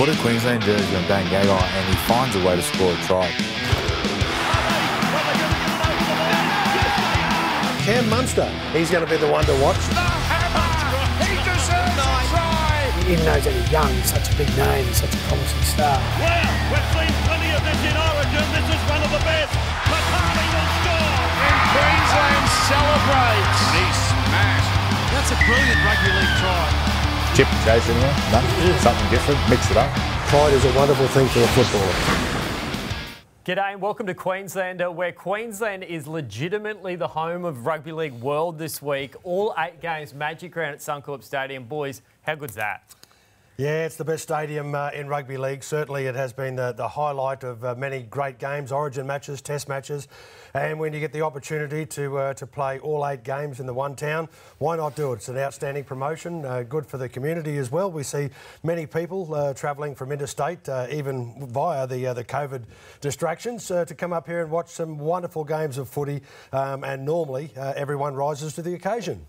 put a Queensland jersey on Dane Gagai and he finds a way to score a try. Cam Munster, he's going to be the one to watch. He deserves a try! Even though he's only young, he's such a big name, he's such a promising star. Well, we've seen plenty of this in Origin. This is one of the best. McCartney will score! And Queensland celebrates. He smashed. That's a brilliant rugby league try. Chip chasing you, no, something different, mix it up. Pride is a wonderful thing for a footballer. G'day and welcome to Queenslander, where Queensland is legitimately the home of Rugby League World this week. All 8 games, Magic Round at Suncorp Stadium. Boys, how good's that? Yeah, it's the best stadium in Rugby League. Certainly it has been the highlight of many great games, Origin matches, Test matches. And when you get the opportunity to play all 8 games in the one town, why not do it? It's an outstanding promotion, good for the community as well. We see many people travelling from interstate, even via the COVID distractions, to come up here and watch some wonderful games of footy. And normally everyone rises to the occasion.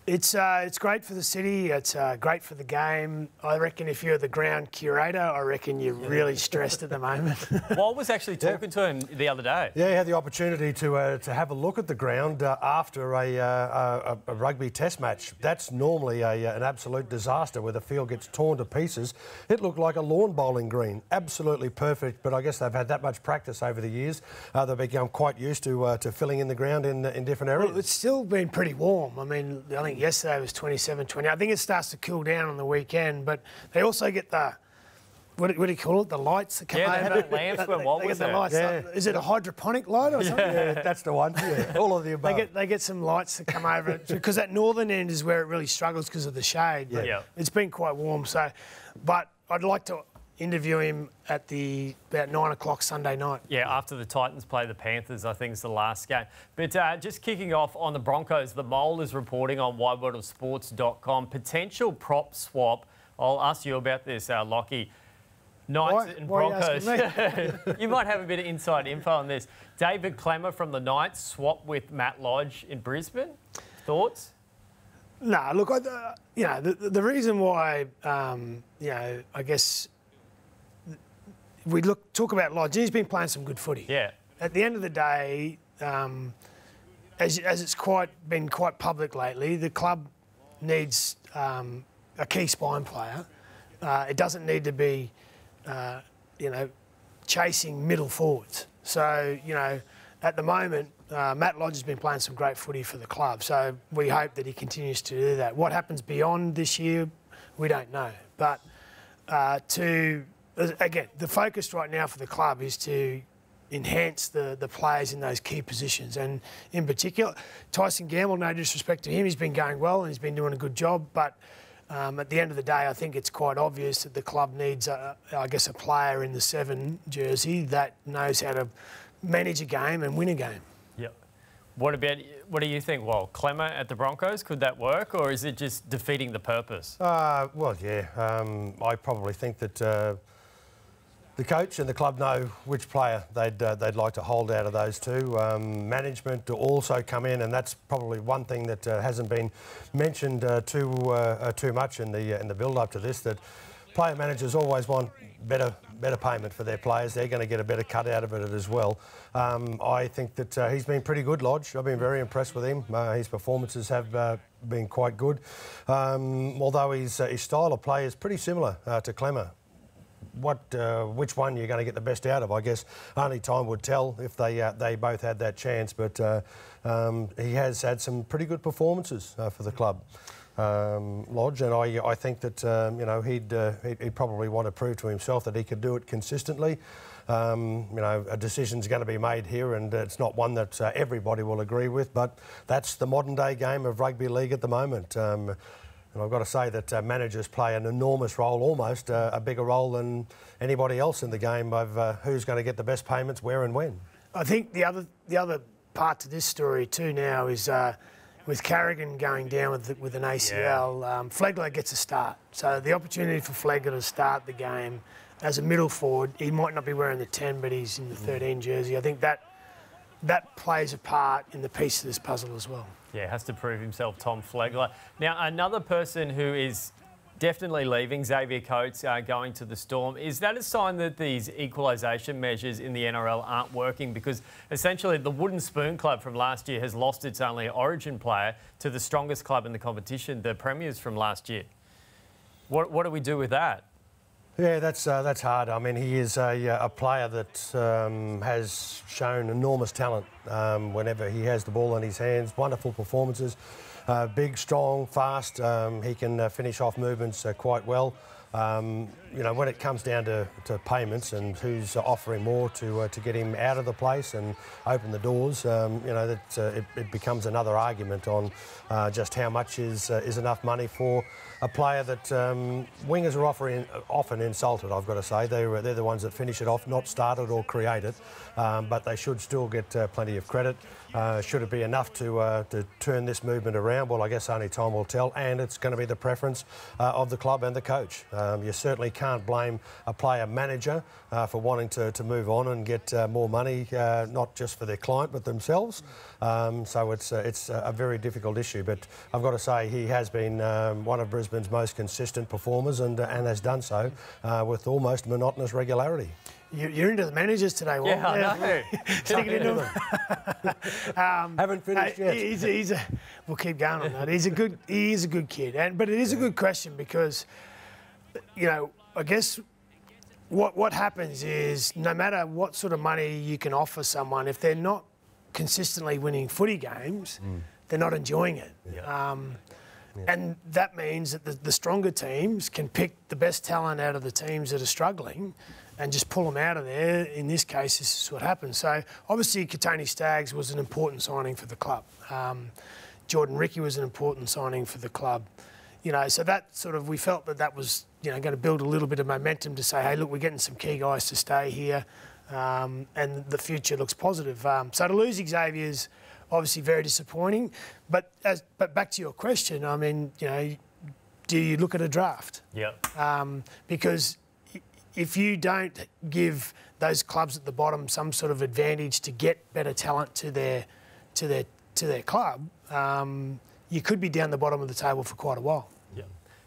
It's great for the city, it's great for the game. I reckon if you're the ground curator, I reckon you're really stressed at the moment. Well, I was actually talking to him the other day. Yeah, he had the opportunity to have a look at the ground after a rugby test match. That's normally an absolute disaster where the field gets torn to pieces. It looked like a lawn bowling green, absolutely perfect, but I guess they've had that much practice over the years. They've become quite used to filling in the ground in different areas. Well, it's still been pretty warm. I mean, I think yesterday was 27, 20. I think it starts to cool down on the weekend, but they also get the, what do you call it, the lights that come over. Yeah, they had lamps when what was it? Yeah. Is it a hydroponic light or something? Yeah, that's the one. Yeah, all of the above. They get some lights that come over it, because that northern end is where it really struggles because of the shade. But Yeah. It's been quite warm, so, but I'd like to interview him at about 9 o'clock Sunday night. Yeah, after the Titans play the Panthers, I think is the last game. But just kicking off on the Broncos, the Mole is reporting on wideworldofsports.com, potential prop swap. I'll ask you about this, Lockie. Knights and Broncos. You might have a bit of inside info on this. David Klemmer from the Knights swap with Matt Lodge in Brisbane. Thoughts? No, look, the reason why, I guess we talk about Lodge. He's been playing some good footy. Yeah. At the end of the day, as it's been quite public lately, the club needs a key spine player. It doesn't need to be, chasing middle forwards. So, at the moment, Matt Lodge has been playing some great footy for the club. So we hope that he continues to do that. What happens beyond this year, we don't know. But again, the focus right now for the club is to enhance the players in those key positions. And in particular, Tyson Gamble, no disrespect to him, he's been going well and he's been doing a good job. But at the end of the day, I think it's quite obvious that the club needs, a player in the 7 jersey that knows how to manage a game and win a game. Yep. What do you think? Well, Klemmer at the Broncos, could that work, or is it just defeating the purpose? Well, yeah. I probably think that the coach and the club know which player they'd like to hold out of those two. Management to also come in, and that's probably one thing that hasn't been mentioned too much in the build-up to this. That player managers always want better payment for their players. They're going to get a better cut out of it as well. I think that he's been pretty good, Lodge. I've been very impressed with him. His performances have been quite good, although his style of play is pretty similar to Klemmer. Which one you're going to get the best out of, I guess only time would tell if they both had that chance. But he has had some pretty good performances for the club, Lodge, and I think that he'd probably want to prove to himself that he could do it consistently. A decision's going to be made here, and it's not one that everybody will agree with, but that's the modern day game of rugby league at the moment. And I've got to say that managers play an enormous role, almost a bigger role than anybody else in the game of who's going to get the best payments, where and when. I think the other part to this story too now is with Carrigan going down with an ACL, Flagler gets a start. So the opportunity for Flagler to start the game as a middle forward, he might not be wearing the 10, but he's in the 13 jersey. I think that plays a part in the piece of this puzzle as well. Yeah, has to prove himself, Tom Flagler. Now, another person who is Definitely leaving. Xavier Coates going to the Storm. Is that a sign that these equalisation measures in the NRL aren't working? Because essentially the Wooden Spoon Club from last year has lost its only Origin player to the strongest club in the competition, the Premiers from last year. What do we do with that? Yeah, that's hard. I mean, he is a player that has shown enormous talent whenever he has the ball in his hands. Wonderful performances. Big, strong, fast. He can finish off movements quite well. You know, when it comes down to payments and who's offering more to get him out of the place and open the doors, you know, that it becomes another argument on just how much is enough money for a player that wingers are often insulted, I've got to say. They're the ones that finish it off, not start it or create it, but they should still get plenty of credit. Should it be enough to turn this movement around? Well, I guess only time will tell, and it's going to be the preference of the club and the coach. You certainly can't blame a player manager for wanting to move on and get more money, not just for their client but themselves. So it's a very difficult issue. But I've got to say he has been one of Brisbane's most consistent performers and has done so with almost monotonous regularity. You're into the managers today, Walt. Yeah, I know. Sticking into them. Haven't finished yet. We'll keep going on that. He is a good kid, but it is a good question because, you know, I guess what happens is no matter what sort of money you can offer someone, if they're not consistently winning footy games, they're not enjoying it. Yeah. And that means that the stronger teams can pick the best talent out of the teams that are struggling and just pull them out of there. In this case, this is what happened. So obviously Katoni Staggs was an important signing for the club. Jordan Ricky was an important signing for the club. You know, so that sort of, we felt that was, you know, going to build a little bit of momentum to say, hey, look, we're getting some key guys to stay here, and the future looks positive. So to lose Xavier's obviously very disappointing. But back to your question, I mean, you know, do you look at a draft? Yep. Because if you don't give those clubs at the bottom some sort of advantage to get better talent to their club, you could be down the bottom of the table for quite a while. Yeah.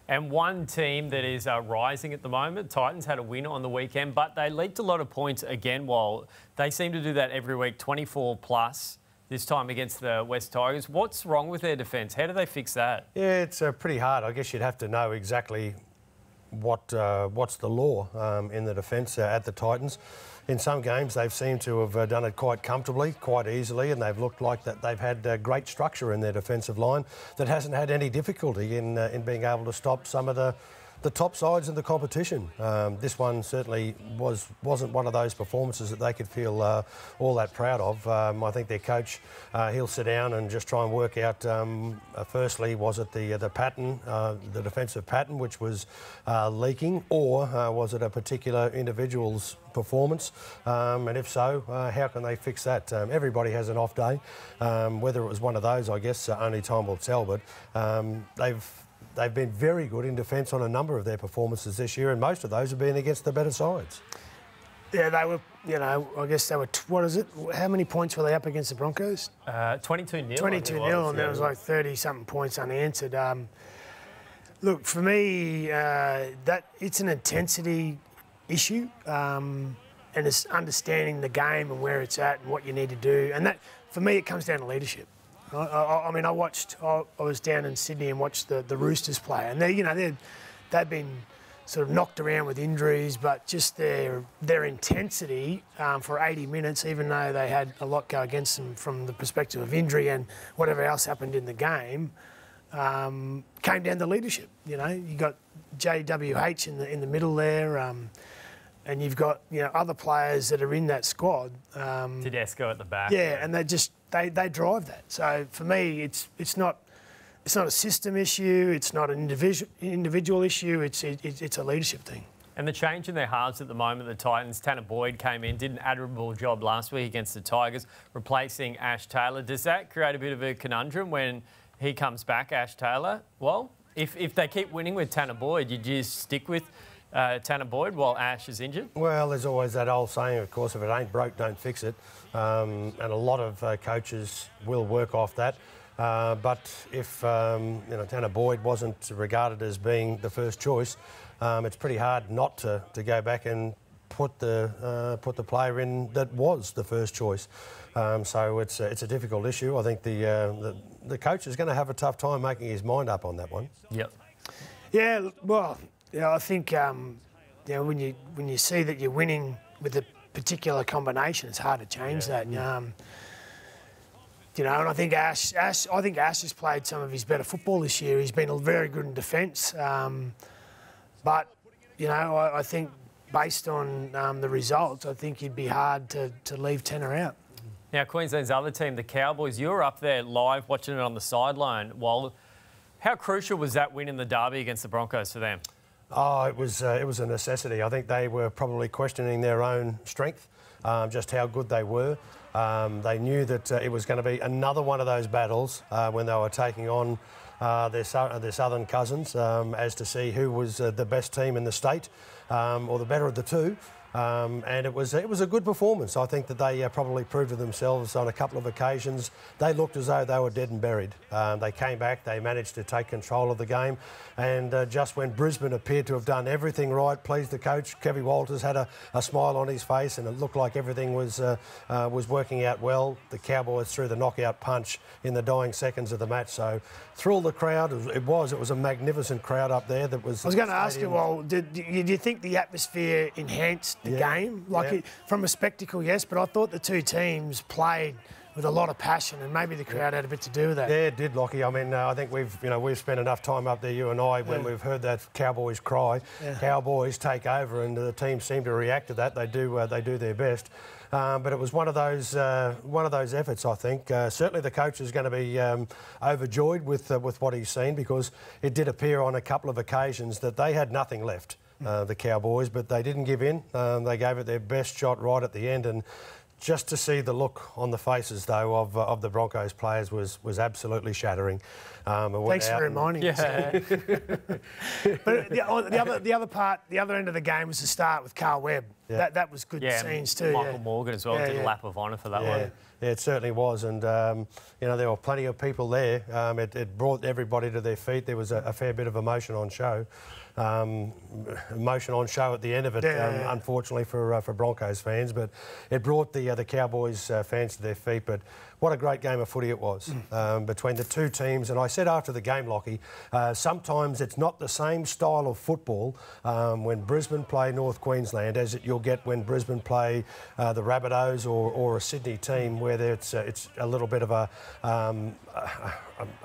And one team that is rising at the moment, Titans had a win on the weekend, but they leaked a lot of points again. While they seem to do that every week, 24 plus. This time against the West Tigers. What's wrong with their defence? How do they fix that? Yeah, it's pretty hard. I guess you'd have to know exactly what's the law in the defence at the Titans. In some games, they've seemed to have done it quite comfortably, quite easily, and they've looked like that they've had great structure in their defensive line that hasn't had any difficulty in being able to stop some of the top sides in the competition. This one certainly wasn't one of those performances that they could feel all that proud of. I think their coach, he'll sit down and just try and work out, firstly, was it the pattern, the defensive pattern, which was leaking, or was it a particular individual's performance? And if so, how can they fix that? Everybody has an off day. Whether it was one of those, I guess, only time will tell, but they've been very good in defence on a number of their performances this year, and most of those have been against the better sides. Yeah, they were, you know, I guess they were, what is it? How many points were they up against the Broncos? 22-0. 22-0, and there was like 30-something points unanswered. Look, for me, that it's an intensity issue, and it's understanding the game and where it's at and what you need to do. And that, for me, it comes down to leadership. I mean, I was down in Sydney and watched the Roosters play, and they've been sort of knocked around with injuries, but just their intensity for 80 minutes, even though they had a lot go against them from the perspective of injury and whatever else happened in the game, came down to leadership. You know, you got JWH in the middle there. And you've got, you know, other players that are in that squad. Tedesco at the back. Yeah, and they drive that. So for me, it's not a system issue. It's not an individual issue. It's a leadership thing. And the change in their halves at the moment, the Titans, Tanner Boyd came in, did an admirable job last week against the Tigers, replacing Ash Taylor. Does that create a bit of a conundrum when he comes back, Ash Taylor? Well, if they keep winning with Tanner Boyd, you just stick with Tanner Boyd while Ash is injured? Well, there's always that old saying, of course, if it ain't broke, don't fix it. And a lot of coaches will work off that. But if Tanner Boyd wasn't regarded as being the first choice, it's pretty hard not to go back and put the player in that was the first choice. So it's a difficult issue. I think the coach is going to have a tough time making his mind up on that one. Yep. Yeah, well, I think when you see that you're winning with a particular combination, it's hard to change that. And I think Ash has played some of his better football this year. He's been very good in defence, but I think based on the results, I think it'd be hard to leave Tanner out. Now, Queensland's other team, the Cowboys, you were up there live watching it on the sideline. Well, how crucial was that win in the derby against the Broncos for them? Oh, it was a necessity. I think they were probably questioning their own strength, just how good they were. They knew that it was going to be another one of those battles when they were taking on their southern cousins as to see who was the best team in the state or the better of the two. And it was a good performance. I think that they probably proved to themselves on a couple of occasions. They looked as though they were dead and buried. They came back, they managed to take control of the game, and just when Brisbane appeared to have done everything right, pleased the coach, Kevin Walters had a smile on his face, and it looked like everything was working out well. The Cowboys threw the knockout punch in the dying seconds of the match, so thrilled the crowd. It was a magnificent crowd up there. That was. I was going to ask you, well, do you think the atmosphere enhanced the game? From a spectacle, yes, but I thought the two teams played with a lot of passion, and maybe the crowd had a bit to do with that. Yeah, it did, Lockie. I mean, I think we've spent enough time up there, you and I, when we've heard that Cowboys cry. Cowboys take over, and the teams seem to react to that. They do their best. But it was one of those efforts, I think. Certainly the coach is going to be overjoyed with what he's seen, because it did appear on a couple of occasions that they had nothing left, the Cowboys, but they didn't give in. They gave it their best shot right at the end, and just to see the look on the faces, though, of the Broncos players was absolutely shattering. Thanks for reminding us. But the other end of the game was the start with Carl Webb. Yeah. That was good scenes too. Michael Morgan as well did a lap of honour for that one. Yeah, it certainly was, and there were plenty of people there. It brought everybody to their feet. There was a fair bit of emotion on show. Emotion on show at the end of it, unfortunately for Broncos fans, but it brought the Cowboys fans to their feet. But what a great game of footy it was between the two teams. And I said after the game, Lockie, sometimes it's not the same style of football when Brisbane play North Queensland as you'll get when Brisbane play the Rabbitohs or a Sydney team, where it's a little bit of a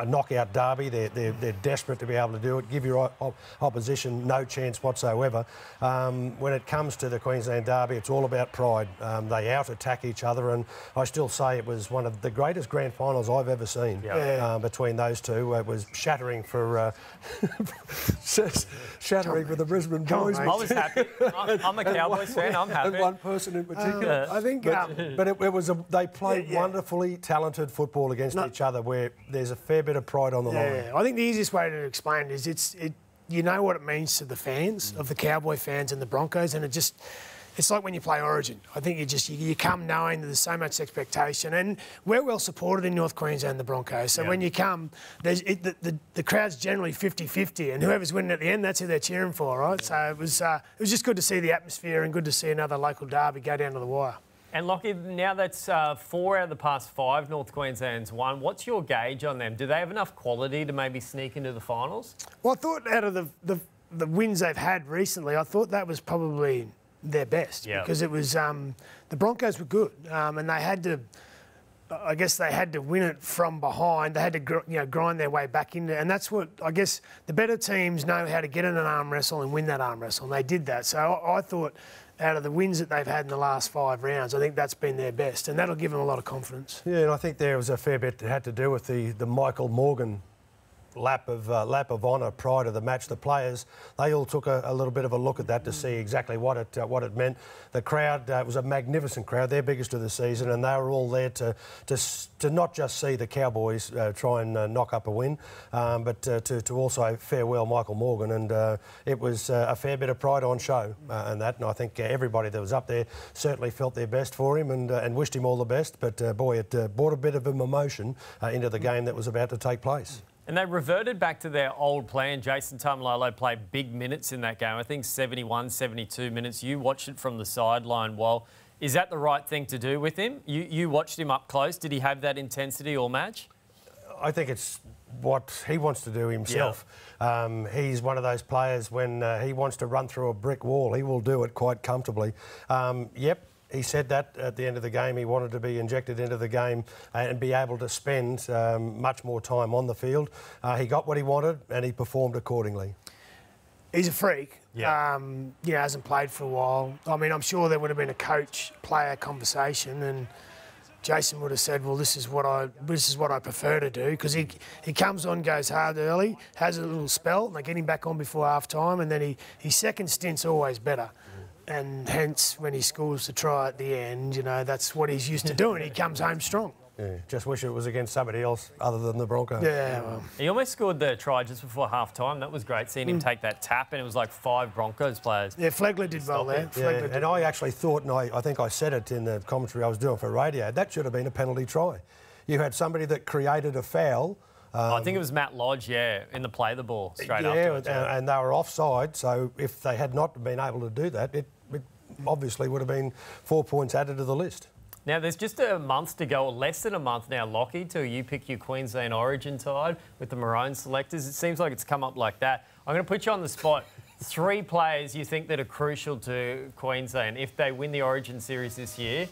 knockout derby. They're desperate to be able to do it, give your opposition no chance whatsoever. When it comes to the Queensland derby, it's all about pride. They out-attack each other, and I still say it was one of the greatest grand finals I've ever seen between those two. It was shattering for the Brisbane boys. I was happy. I'm a Cowboys fan. I'm happy. And one person in particular. I think, but they played wonderfully talented football against each other, where there's a fair bit of pride on the line. I think the easiest way to explain it is you know what it means to the fans of the Cowboy fans and the Broncos, and it's like when you play Origin. I think you come knowing that there's so much expectation, and we're well supported in North Queensland, the Broncos. So when you come, the crowd's generally 50-50, and whoever's winning at the end, that's who they're cheering for, right? So it was just good to see the atmosphere and good to see another local derby go down to the wire. And Lockie, now that's 4 out of the past 5 North Queensland's won. What's your gauge on them? Do they have enough quality to maybe sneak into the finals? Well, I thought out of the wins they've had recently, I thought that was probably their best, because it was the Broncos were good, and they had to. I guess they had to win it from behind. They had to grind their way back into, and that's what I guess the better teams know how to get in an arm wrestle and win that arm wrestle, and they did that. So I thought, out of the wins that they've had in the last 5 rounds, I think that's been their best, and that'll give them a lot of confidence. Yeah, and I think there was a fair bit that had to do with the Michael Morgan lap of honour prior to the match. The players, they all took a little bit of a look at that to see exactly what it meant. The crowd was a magnificent crowd, their biggest of the season, and they were all there to not just see the Cowboys try and knock up a win, but to also farewell Michael Morgan, and it was a fair bit of pride on show and that, and I think everybody that was up there certainly felt their best for him and wished him all the best, but boy, it brought a bit of emotion into the game that was about to take place. And they reverted back to their old plan. Jason Taumalolo played big minutes in that game. I think 71, 72 minutes. You watched it from the sideline. Well, is that the right thing to do with him? You watched him up close. Did he have that intensity all match? I think it's what he wants to do himself. Yeah. He's one of those players, when he wants to run through a brick wall, he will do it quite comfortably. Yep. He said that at the end of the game, he wanted to be injected into the game and be able to spend much more time on the field. He got what he wanted and he performed accordingly. He's a freak. Yeah. Hasn't played for a while. I mean, I'm sure there would have been a coach-player conversation, and Jason would have said, well, this is what I prefer to do, because he comes on, goes hard early, has a little spell, and they get him back on before half-time, and then his second stint's always better. And hence, when he scores the try at the end, that's what he's used to doing. He comes home strong. Yeah, just wish it was against somebody else other than the Broncos. Yeah, well. He almost scored the try just before half-time. That was great, seeing him take that tap, and it was like 5 Broncos players. Yeah, Flagler did well there. Yeah, and I actually thought, and I think I said it in the commentary I was doing for radio, that should have been a penalty try. You had somebody that created a foul. I think it was Matt Lodge, in the play the ball straight afterwards. Yeah, and they were offside, so if they had not been able to do that, it obviously would have been 4 points added to the list. Now, there's just a month to go, or less than a month now, Lockie, till you pick your Queensland Origin side with the Maroon selectors. It seems like it's come up like that. I'm going to put you on the spot. 3 players you think that are crucial to Queensland. If they win the Origin series this year,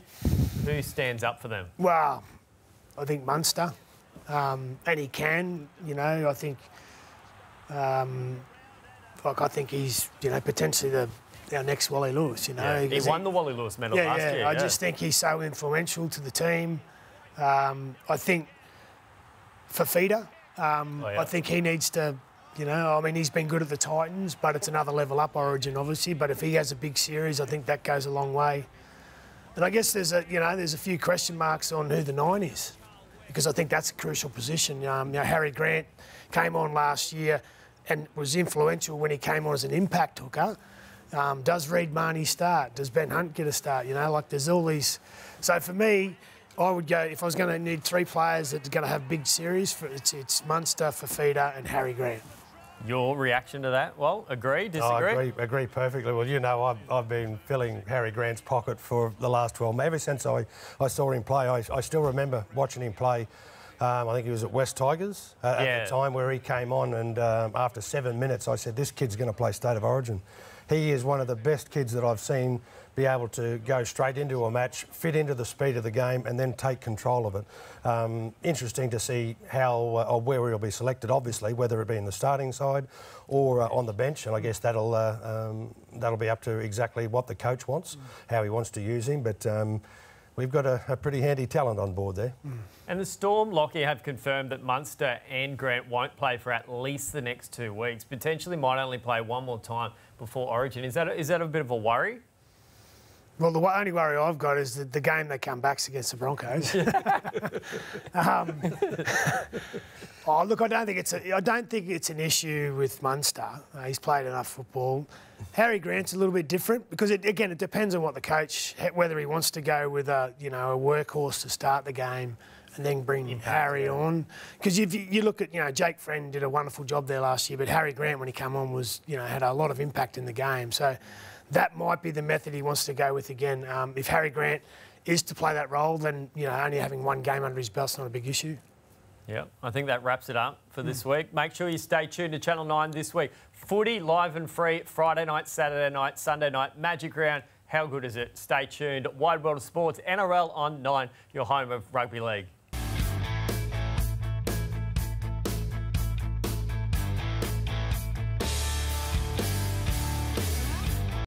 who stands up for them? Well, I think Munster. And he can, I think... I think he's, potentially our next Wally Lewis, Yeah, he won the Wally Lewis medal last year. I just think he's so influential to the team. I think Fafita, I think he needs to, he's been good at the Titans, but it's another level up Origin, obviously. But if he has a big series, I think that goes a long way. And I guess there's a few question marks on who the 9 is, because I think that's a crucial position. Harry Grant came on last year and was influential when he came on as an impact hooker. Does Reid Marnie start? Does Ben Hunt get a start? There's all these. So for me, I would go, if I was going to need 3 players that are going to have big series, it's Munster, Fafita and Harry Grant. Your reaction to that? Well, agree, disagree? I agree perfectly. Well, I've been filling Harry Grant's pocket for the last 12 months. Ever since I saw him play, I still remember watching him play. I think he was at West Tigers at the time where he came on, and after 7 minutes I said, this kid's going to play State of Origin. He is one of the best kids that I've seen be able to go straight into a match, fit into the speed of the game and then take control of it. Interesting to see how or where he'll be selected, obviously, whether it be in the starting side or on the bench, and I guess that'll be up to exactly what the coach wants, how he wants to use him, but we've got a pretty handy talent on board there. And the Storm, Lockie, have confirmed that Munster and Grant won't play for at least the next 2 weeks. Potentially might only play one more time before Origin. Is that a bit of a worry? Well, the only worry I've got is that the game they come back's against the Broncos. Look, I don't think it's an issue with Munster. He's played enough football. Harry Grant's a little bit different because, it depends on what the coach, whether he wants to go with a workhorse to start the game and then bring Harry on. Because if you look at, Jake Friend did a wonderful job there last year, but Harry Grant, when he came on, was, had a lot of impact in the game. So that might be the method he wants to go with again. If Harry Grant is to play that role, then, only having 1 game under his belt's not a big issue. Yeah, I think that wraps it up for this week. Make sure you stay tuned to Channel 9 this week. Footy live and free Friday night, Saturday night, Sunday night. Magic Round. How good is it? Stay tuned. Wide World of Sports, NRL on 9, your home of rugby league.